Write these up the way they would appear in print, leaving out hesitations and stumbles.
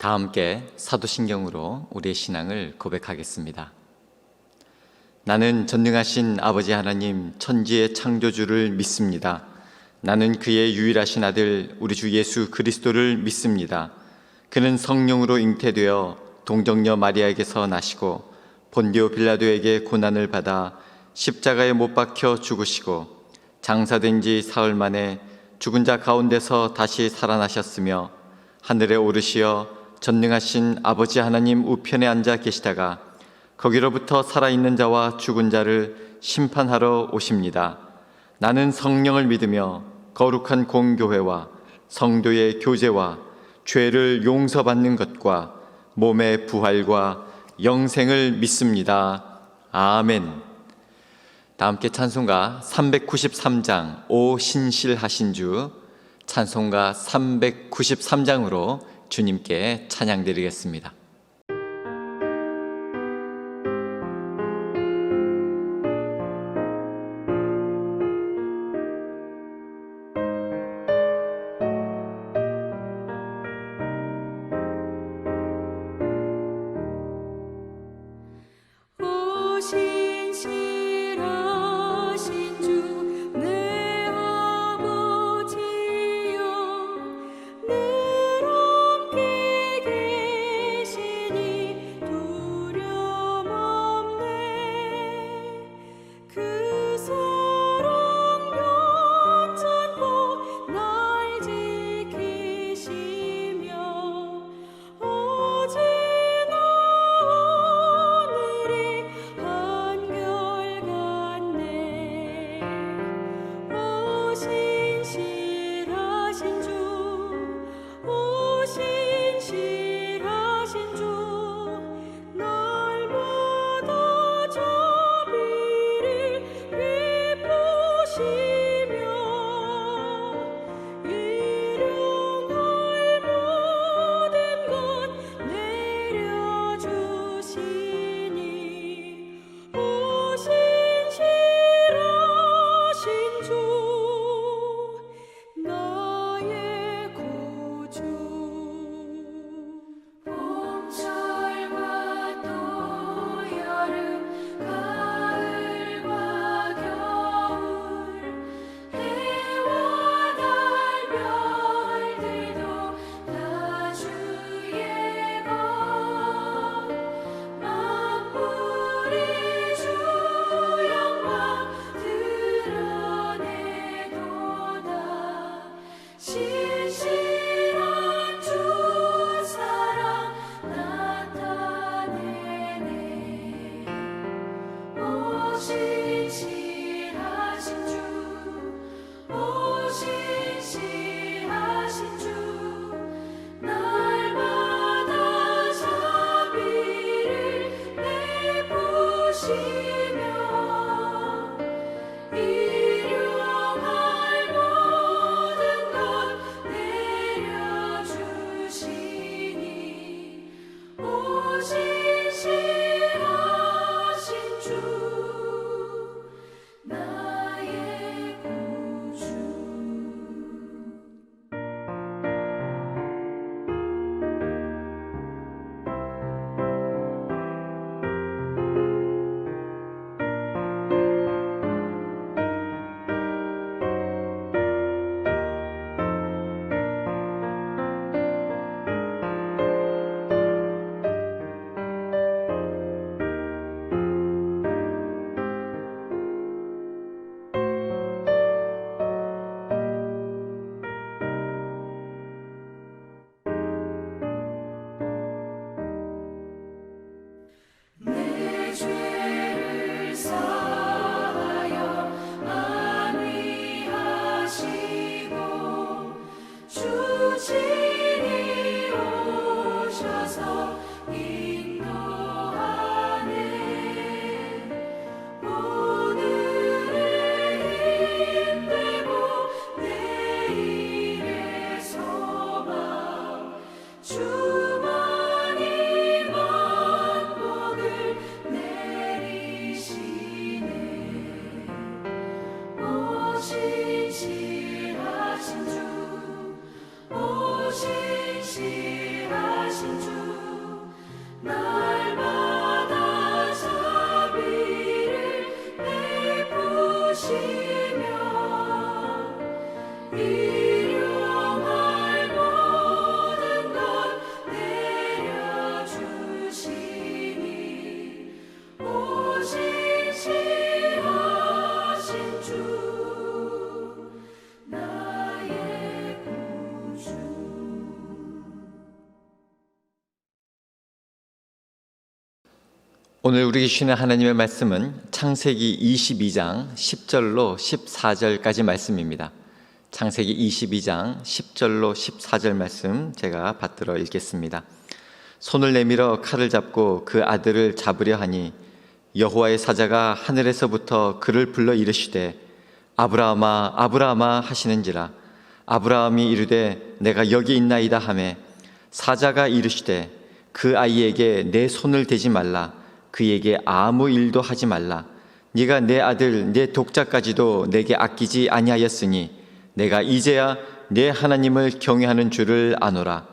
다 함께 사도신경으로 우리의 신앙을 고백하겠습니다. 나는 전능하신 아버지 하나님 천지의 창조주를 믿습니다. 나는 그의 유일하신 아들 우리 주 예수 그리스도를 믿습니다. 그는 성령으로 잉태되어 동정녀 마리아에게서 나시고 본디오 빌라도에게 고난을 받아 십자가에 못 박혀 죽으시고 장사된 지 사흘 만에 죽은 자 가운데서 다시 살아나셨으며 하늘에 오르시어 전능하신 아버지 하나님 우편에 앉아 계시다가 거기로부터 살아있는 자와 죽은 자를 심판하러 오십니다. 나는 성령을 믿으며 거룩한 공교회와 성도의 교제와 죄를 용서받는 것과 몸의 부활과 영생을 믿습니다. 아멘. 다 함께 찬송가 393장 오 신실하신 주, 찬송가 393장으로 주님께 찬양드리겠습니다. 일용할 모든 것 내려주시니 오직 시하신 주 나의 구주. 오늘 우리에게 주시는 하나님의 말씀은 창세기 22장 10절로 14절까지 말씀입니다. 창세기 22장 10절로 14절 말씀 제가 받들어 읽겠습니다. 손을 내밀어 칼을 잡고 그 아들을 잡으려 하니 여호와의 사자가 하늘에서부터 그를 불러 이르시되 아브라함아 아브라함아 하시는지라. 아브라함이 이르되 내가 여기 있나이다 하매 사자가 이르시되 그 아이에게 내 손을 대지 말라. 그에게 아무 일도 하지 말라. 네가 내 아들 내 독자까지도 내게 아끼지 아니하였으니 내가 이제야 내 하나님을 경외하는 줄을 아노라.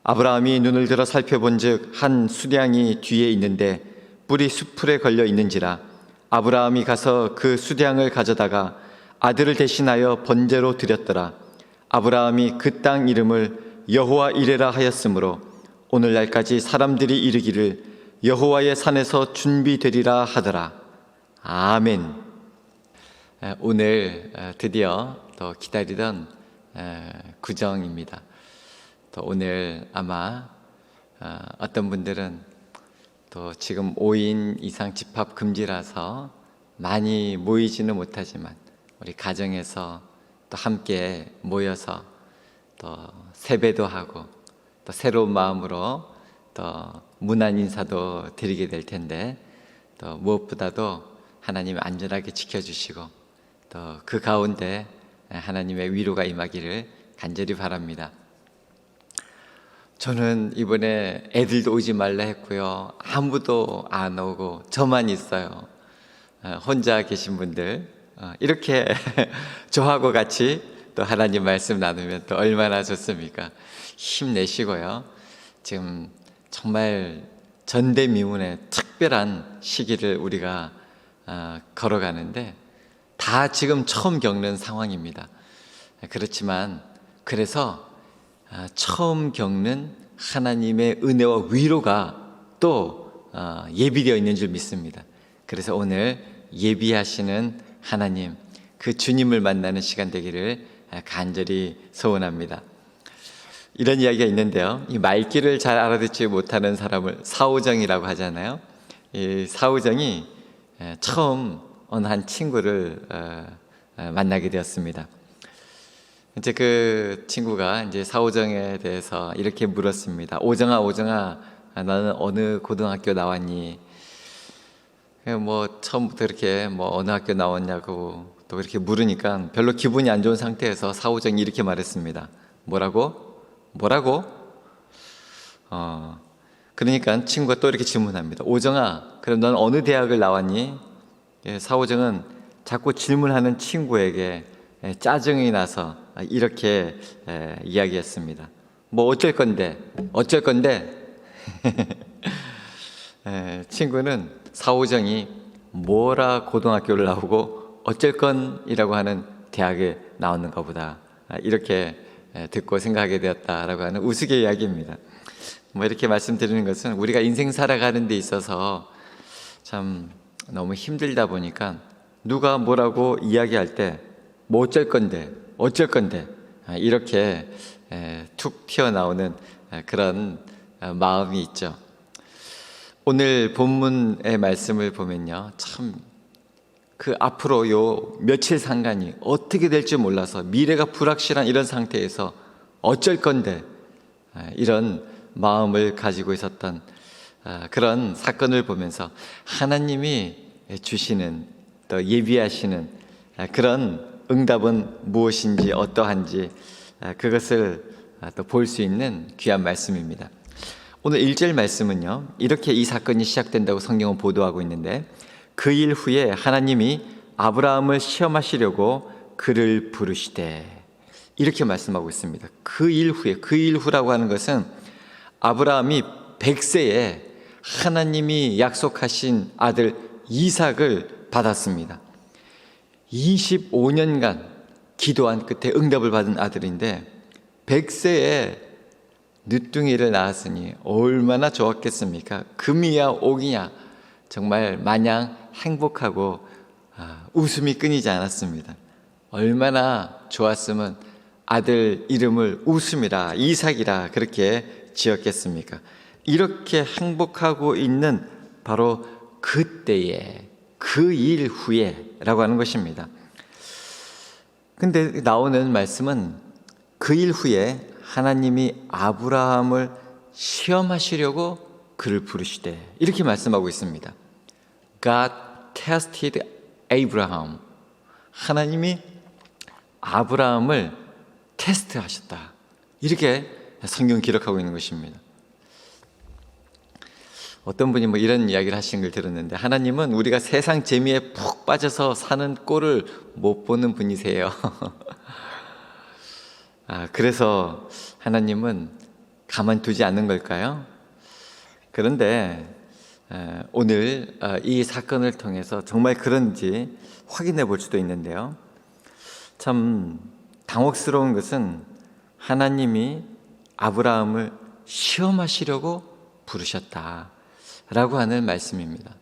아브라함이 눈을 들어 살펴본즉 한 수량이 뒤에 있는데 뿔이 수풀에 걸려 있는지라. 아브라함이 가서 그 수량을 가져다가 아들을 대신하여 번제로 드렸더라. 아브라함이 그 땅 이름을 여호와 이레라 하였으므로 오늘날까지 사람들이 이르기를 여호와의 산에서 준비되리라 하더라. 아멘. 오늘 드디어 또 기다리던 구정입니다. 또 오늘 아마 어떤 분들은 또 지금 5인 이상 집합 금지라서 많이 모이지는 못하지만 우리 가정에서 또 함께 모여서 또 세배도 하고 또 새로운 마음으로 또 문안 인사도 드리게 될 텐데 또 무엇보다도 하나님이 안전하게 지켜주시고 또 그 가운데 하나님의 위로가 임하기를 간절히 바랍니다. 저는 이번에 애들도 오지 말라 했고요. 아무도 안 오고 저만 있어요. 혼자 계신 분들 이렇게 저하고 같이 또 하나님 말씀 나누면 또 얼마나 좋습니까? 힘내시고요. 지금 정말 전대미문의 특별한 시기를 우리가 걸어가는데 다 지금 처음 겪는 상황입니다. 그렇지만 그래서 처음 겪는 하나님의 은혜와 위로가 또 예비되어 있는 줄 믿습니다. 그래서 오늘 예비하시는 하나님, 그 주님을 만나는 시간 되기를 간절히 소원합니다. 이런 이야기가 있는데요. 이 말귀를 잘 알아듣지 못하는 사람을 사오정이라고 하잖아요. 이 사오정이 처음 어느 한 친구를 만나게 되었습니다. 이제 그 친구가 이제 사오정에 대해서 이렇게 물었습니다. 오정아, 오정아, 너는 어느 고등학교 나왔니? 뭐 처음부터 이렇게 뭐 어느 학교 나왔냐고 또 이렇게 물으니까 별로 기분이 안 좋은 상태에서 사오정이 이렇게 말했습니다. 뭐라고? 그러니까 친구가 또 이렇게 질문합니다. 오정아, 그럼 넌 어느 대학을 나왔니? 사오정은 자꾸 질문하는 친구에게 짜증이 나서 이렇게 이야기했습니다. 뭐 어쩔 건데? 친구는 사오정이 뭐라 고등학교를 나오고 어쩔 건이라고 하는 대학에 나왔는가 보다 이렇게 듣고 생각하게 되었다라고 하는 우스개 이야기입니다. 뭐 이렇게 말씀드리는 것은 우리가 인생 살아가는 데 있어서 참 너무 힘들다 보니까 누가 뭐라고 이야기할 때 뭐 어쩔 건데 이렇게 툭 튀어나오는 그런 마음이 있죠. 오늘 본문의 말씀을 보면요, 참 그 앞으로 요 며칠 상간이 어떻게 될지 몰라서 미래가 불확실한 이런 상태에서 어쩔 건데 이런 마음을 가지고 있었던 그런 사건을 보면서 하나님이 주시는 또 예비하시는 그런 응답은 무엇인지 어떠한지 그것을 또 볼 수 있는 귀한 말씀입니다. 오늘 1절 말씀은요, 이렇게 이 사건이 시작된다고 성경은 보도하고 있는데 그 일 후에 하나님이 아브라함을 시험하시려고 그를 부르시되 이렇게 말씀하고 있습니다. 그 일 후에, 그 일 후라고 하는 것은 아브라함이 100세에 하나님이 약속하신 아들 이삭을 받았습니다. 25년간 기도한 끝에 응답을 받은 아들인데 100세에 늦둥이를 낳았으니 얼마나 좋았겠습니까? 금이야 옥이냐 정말 마냥 행복하고 웃음이 끊이지 않았습니다. 얼마나 좋았으면 아들 이름을 웃음이라 이삭이라 그렇게 지었겠습니까? 이렇게 행복하고 있는 바로 그때에 그 일 후에라고 하는 것입니다. 근데 나오는 말씀은 그 일 후에 하나님이 아브라함을 시험하시려고 그를 부르시되 이렇게 말씀하고 있습니다. God tested Abraham. 하나님이 아브라함을 테스트하셨다. 이렇게 성경 기록하고 있는 것입니다. 어떤 분이 이런 이야기를 하시는 걸 들었는데 하나님은 우리가 세상 재미에 푹 빠져서 사는 꼴을 못 보는 분이세요. 그래서 하나님은 가만두지 않는 걸까요? 그런데 오늘 이 사건을 통해서 정말 그런지 확인해 볼 수도 있는데요. 참 당혹스러운 것은 하나님이 아브라함을 시험하시려고 부르셨다라고 하는 말씀입니다.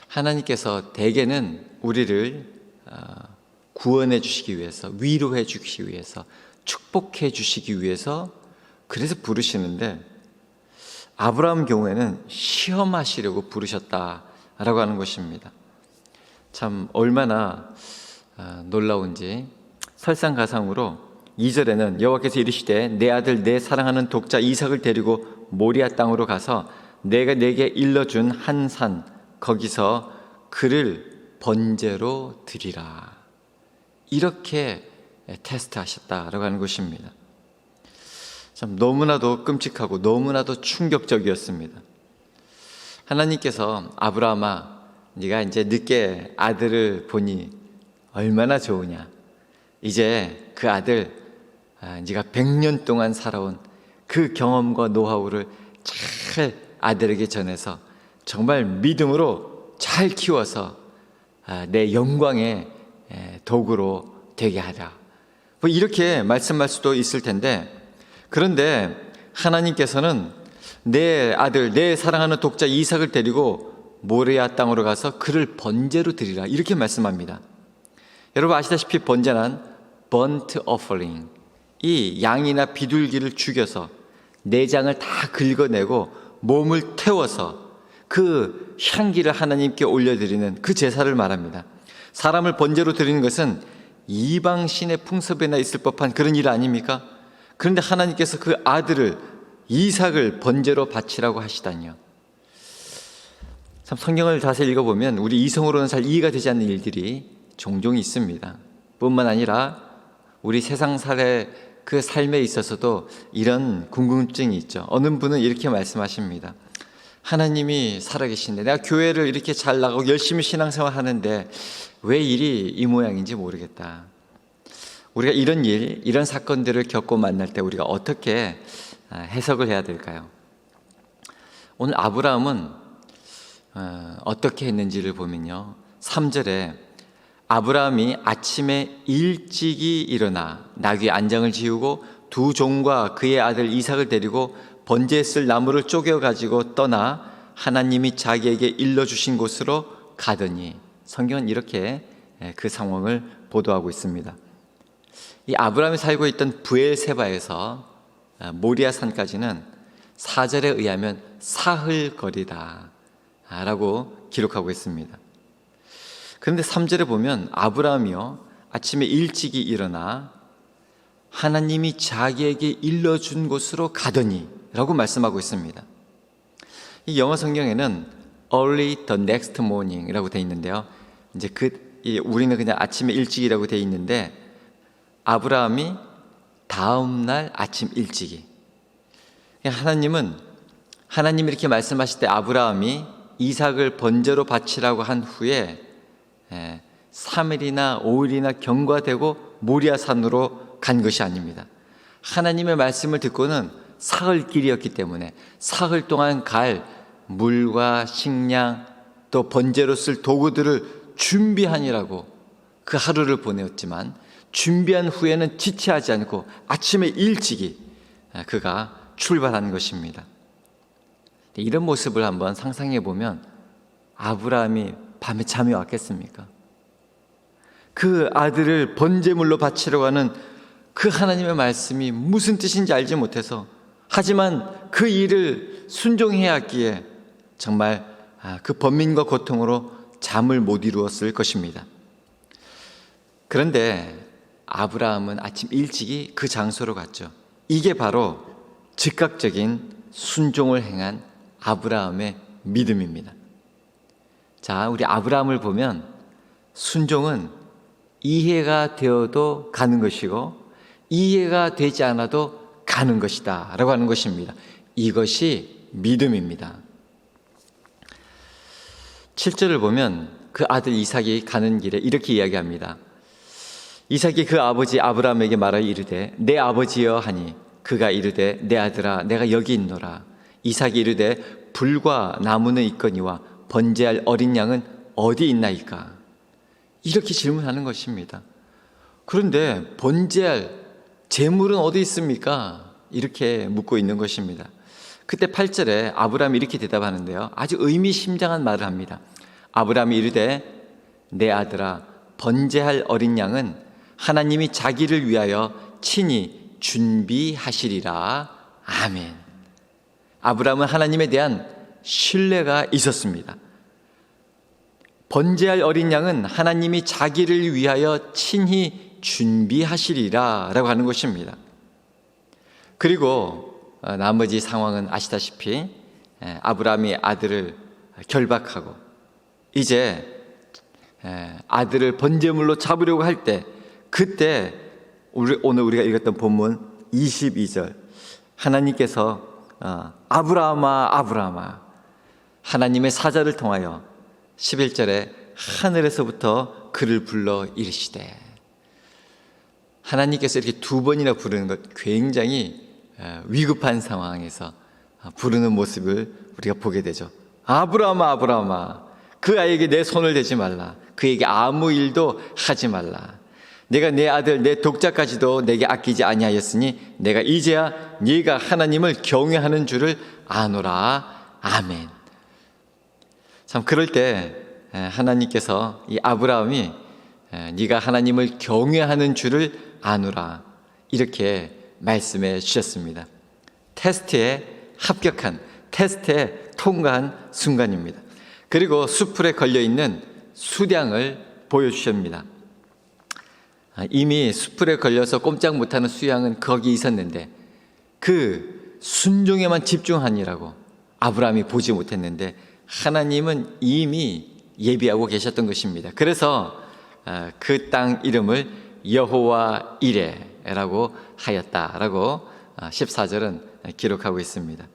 하나님께서 대개는 우리를 구원해 주시기 위해서, 위로해 주시기 위해서, 축복해 주시기 위해서 그래서 부르시는데 아브라함 경우에는 시험하시려고 부르셨다라고 하는 것입니다. 참 얼마나 놀라운지 설상가상으로 2절에는 여호와께서 이르시되 내 아들 내 사랑하는 독자 이삭을 데리고 모리아 땅으로 가서 내가 내게 일러준 한 산 거기서 그를 번제로 드리라. 이렇게 테스트하셨다라고 하는 것입니다. 참 너무나도 끔찍하고 너무나도 충격적이었습니다. 하나님께서 아브라함아 네가 이제 늦게 아들을 보니 얼마나 좋으냐. 이제 그 아들 네가 100년 동안 살아온 그 경험과 노하우를 잘 아들에게 전해서 정말 믿음으로 잘 키워서 내 영광의 도구로 되게 하라. 이렇게 말씀할 수도 있을 텐데 그런데 하나님께서는 내 아들 내 사랑하는 독자 이삭을 데리고 모리아 땅으로 가서 그를 번제로 드리라 이렇게 말씀합니다. 여러분 아시다시피 번제는 burnt offering, 이 양이나 비둘기를 죽여서 내장을 다 긁어내고 몸을 태워서 그 향기를 하나님께 올려드리는 그 제사를 말합니다. 사람을 번제로 드리는 것은 이방신의 풍습에나 있을 법한 그런 일 아닙니까? 그런데 하나님께서 그 아들을 이삭을 번제로 바치라고 하시다니요. 참 성경을 자세히 읽어보면 우리 이성으로는 잘 이해가 되지 않는 일들이 종종 있습니다. 뿐만 아니라 우리 세상살의 그 삶에 있어서도 이런 궁금증이 있죠. 어느 분은 이렇게 말씀하십니다. 하나님이 살아계신데 내가 교회를 이렇게 잘 나가고 열심히 신앙생활 하는데 왜 일이 이 모양인지 모르겠다. 우리가 이런 일, 이런 사건들을 겪고 만날 때 우리가 어떻게 해석을 해야 될까요? 오늘 아브라함은 어떻게 했는지를 보면요. 3절에 아브라함이 아침에 일찍이 일어나 나귀 안장을 지우고 두 종과 그의 아들 이삭을 데리고 번제에 쓸 나무를 쪼개 가지고 떠나 하나님이 자기에게 일러주신 곳으로 가더니, 성경은 이렇게 그 상황을 보도하고 있습니다. 이 아브라함이 살고 있던 브엘세바에서 모리아 산까지는 4절에 의하면 사흘 거리다 라고 기록하고 있습니다. 그런데 3절에 보면 아브라함이요 아침에 일찍이 일어나 하나님이 자기에게 일러준 곳으로 가더니 라고 말씀하고 있습니다. 이 영어 성경에는 early the next morning 이라고 되어 있는데요. 이제 우리는 그냥 아침에 일찍이라고 되어 있는데 아브라함이 다음날 아침 일찍이. 하나님이 이렇게 말씀하실 때 아브라함이 이삭을 번제로 바치라고 한 후에 3일이나 5일이나 경과되고 모리아산으로 간 것이 아닙니다. 하나님의 말씀을 듣고는 사흘 길이었기 때문에 사흘 동안 갈 물과 식량 또 번제로 쓸 도구들을 준비하니라고 그 하루를 보내었지만 준비한 후에는 지체하지 않고 아침에 일찍이 그가 출발한 것입니다. 이런 모습을 한번 상상해 보면 아브라함이 밤에 잠이 왔겠습니까? 그 아들을 번제물로 바치려고 하는 그 하나님의 말씀이 무슨 뜻인지 알지 못해서, 하지만 그 일을 순종해야 했기에 정말 그 번민과 고통으로 잠을 못 이루었을 것입니다. 그런데 아브라함은 아침 일찍이 그 장소로 갔죠. 이게 바로 즉각적인 순종을 행한 아브라함의 믿음입니다. 자, 우리 아브라함을 보면 순종은 이해가 되어도 가는 것이고 이해가 되지 않아도 가는 것이다 라고 하는 것입니다. 이것이 믿음입니다. 7절을 보면 그 아들 이삭이 가는 길에 이렇게 이야기합니다. 이삭이 그 아버지 아브라함에게 말하여 이르되 내 아버지여 하니 그가 이르되 내 아들아 내가 여기 있노라. 이삭이 이르되 불과 나무는 있거니와 번제할 어린 양은 어디 있나이까? 이렇게 질문하는 것입니다. 그런데 번제할 제물은 어디 있습니까? 이렇게 묻고 있는 것입니다. 그때 8절에 아브라함이 이렇게 대답하는데요, 아주 의미심장한 말을 합니다. 아브라함이 이르되 내 아들아 번제할 어린 양은 하나님이 자기를 위하여 친히 준비하시리라. 아멘. 아브라함은 하나님에 대한 신뢰가 있었습니다. 번제할 어린 양은 하나님이 자기를 위하여 친히 준비하시리라 라고 하는 것입니다. 그리고 나머지 상황은 아시다시피 아브라함이 아들을 결박하고 이제 아들을 번제물로 잡으려고 할 때, 그때 오늘 우리가 읽었던 본문 22절 하나님께서 아브라함아 아브라함아, 하나님의 사자를 통하여 11절에 하늘에서부터 그를 불러 이르시되, 하나님께서 이렇게 두 번이나 부르는 것, 굉장히 위급한 상황에서 부르는 모습을 우리가 보게 되죠. 아브라함아 아브라함아, 그 아이에게 내 손을 대지 말라. 그에게 아무 일도 하지 말라. 내가 내 아들 내 독자까지도 내게 아끼지 아니하였으니 내가 이제야 네가 하나님을 경외하는 줄을 아노라. 아멘. 참 그럴 때 하나님께서 이 아브라함이 네가 하나님을 경외하는 줄을 아노라 이렇게 말씀해 주셨습니다. 테스트에 합격한, 테스트에 통과한 순간입니다. 그리고 수풀에 걸려있는 수양을 보여주십니다. 이미 수풀에 걸려서 꼼짝 못하는 수양은 거기 있었는데 그 순종에만 집중하니라고 아브라함이 보지 못했는데 하나님은 이미 예비하고 계셨던 것입니다. 그래서 그 땅 이름을 여호와 이레라고 하였다라고 14절은 기록하고 있습니다.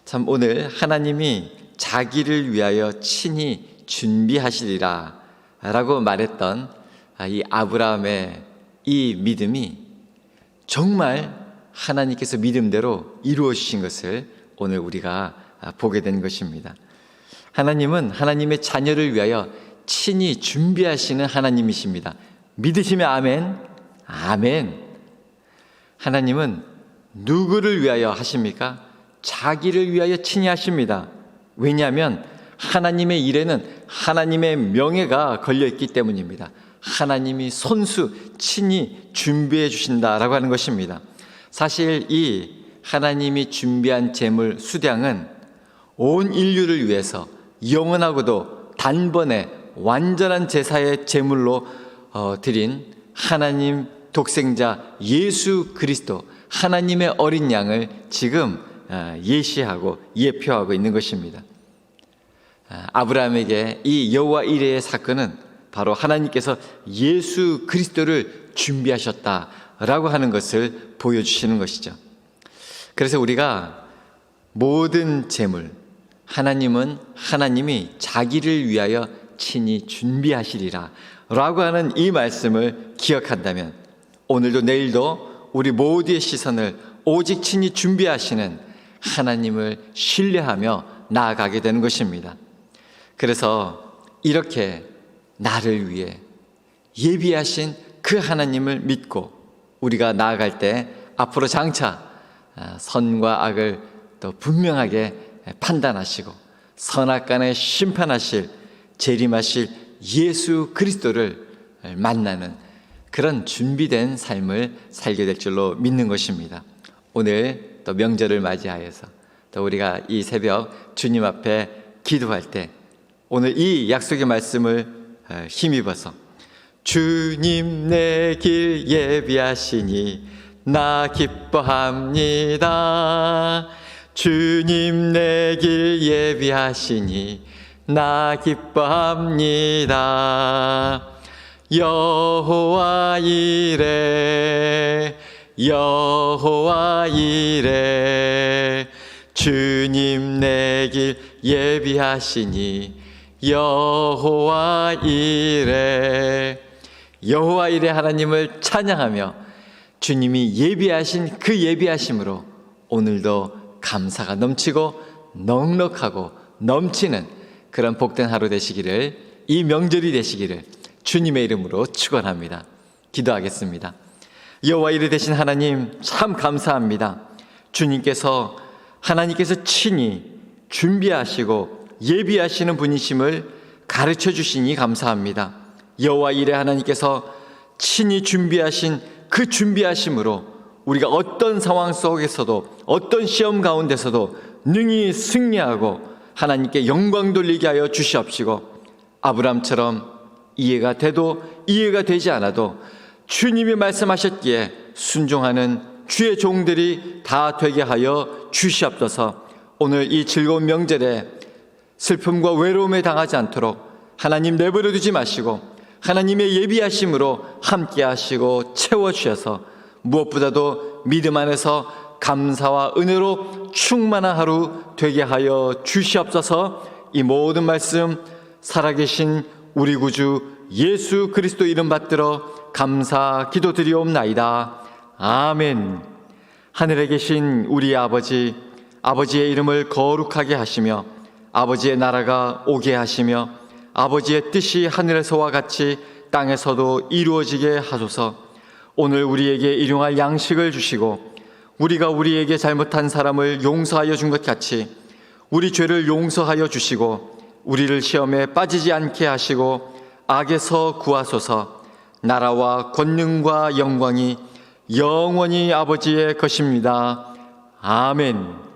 참 오늘 하나님이 자기를 위하여 친히 준비하시리라 라고 말했던 이 아브라함의 이 믿음이 정말 하나님께서 믿음대로 이루어 주신 것을 오늘 우리가 보게 된 것입니다. 하나님은 하나님의 자녀를 위하여 친히 준비하시는 하나님이십니다. 믿으시면 아멘. 아멘. 하나님은 누구를 위하여 하십니까? 자기를 위하여 친히 하십니다. 왜냐하면 하나님의 일에는 하나님의 명예가 걸려있기 때문입니다. 하나님이 손수 친히 준비해 주신다라고 하는 것입니다. 사실 이 하나님이 준비한 제물 수량은 온 인류를 위해서 영원하고도 단번에 완전한 제사의 제물로 드린 하나님 독생자 예수 그리스도, 하나님의 어린 양을 지금 예시하고 예표하고 있는 것입니다. 아브라함에게 이 여호와 이레의 사건은 바로 하나님께서 예수 그리스도를 준비하셨다라고 하는 것을 보여주시는 것이죠. 그래서 우리가 모든 제물, 하나님이 자기를 위하여 친히 준비하시리라 라고 하는 이 말씀을 기억한다면 오늘도 내일도 우리 모두의 시선을 오직 친히 준비하시는 하나님을 신뢰하며 나아가게 되는 것입니다. 그래서 이렇게 나를 위해 예비하신 그 하나님을 믿고 우리가 나아갈 때 앞으로 장차 선과 악을 또 분명하게 판단하시고 선악간에 심판하실 재림하실 예수 그리스도를 만나는 그런 준비된 삶을 살게 될 줄로 믿는 것입니다. 오늘 또 명절을 맞이하여서 또 우리가 이 새벽 주님 앞에 기도할 때 오늘 이 약속의 말씀을 힘입어서 주님 내 길 예비하시니 나 기뻐합니다. 주님 내 길 예비하시니 나 기뻐합니다. 여호와 이레 여호와 이레 주님 내 길 예비하시니 여호와 이레 여호와 이레 하나님을 찬양하며 주님이 예비하신 그 예비하심으로 오늘도 감사가 넘치고 넉넉하고 넘치는 그런 복된 하루 되시기를 이 명절이 되시기를 주님의 이름으로 축원합니다. 기도하겠습니다. 여호와 이레 되신 하나님 참 감사합니다. 하나님께서 친히 준비하시고 예비하시는 분이심을 가르쳐 주시니 감사합니다. 여호와 이레 하나님께서 친히 준비하신 그 준비하심으로 우리가 어떤 상황 속에서도 어떤 시험 가운데서도 능히 승리하고 하나님께 영광 돌리게 하여 주시옵시고 아브라함처럼 이해가 돼도 이해가 되지 않아도 주님이 말씀하셨기에 순종하는 주의 종들이 다 되게 하여 주시옵소서. 오늘 이 즐거운 명절에 슬픔과 외로움에 당하지 않도록 하나님 내버려 두지 마시고 하나님의 예비하심으로 함께 하시고 채워주셔서 무엇보다도 믿음 안에서 감사와 은혜로 충만한 하루 되게 하여 주시옵소서. 이 모든 말씀 살아계신 우리 구주 예수 그리스도 이름 받들어 감사 기도드리옵나이다. 아멘. 하늘에 계신 우리 아버지, 아버지의 이름을 거룩하게 하시며 아버지의 나라가 오게 하시며 아버지의 뜻이 하늘에서와 같이 땅에서도 이루어지게 하소서. 오늘 우리에게 일용할 양식을 주시고 우리가 우리에게 잘못한 사람을 용서하여 준 것 같이 우리 죄를 용서하여 주시고 우리를 시험에 빠지지 않게 하시고 악에서 구하소서. 나라와 권능과 영광이 영원히 아버지의 것입니다. 아멘.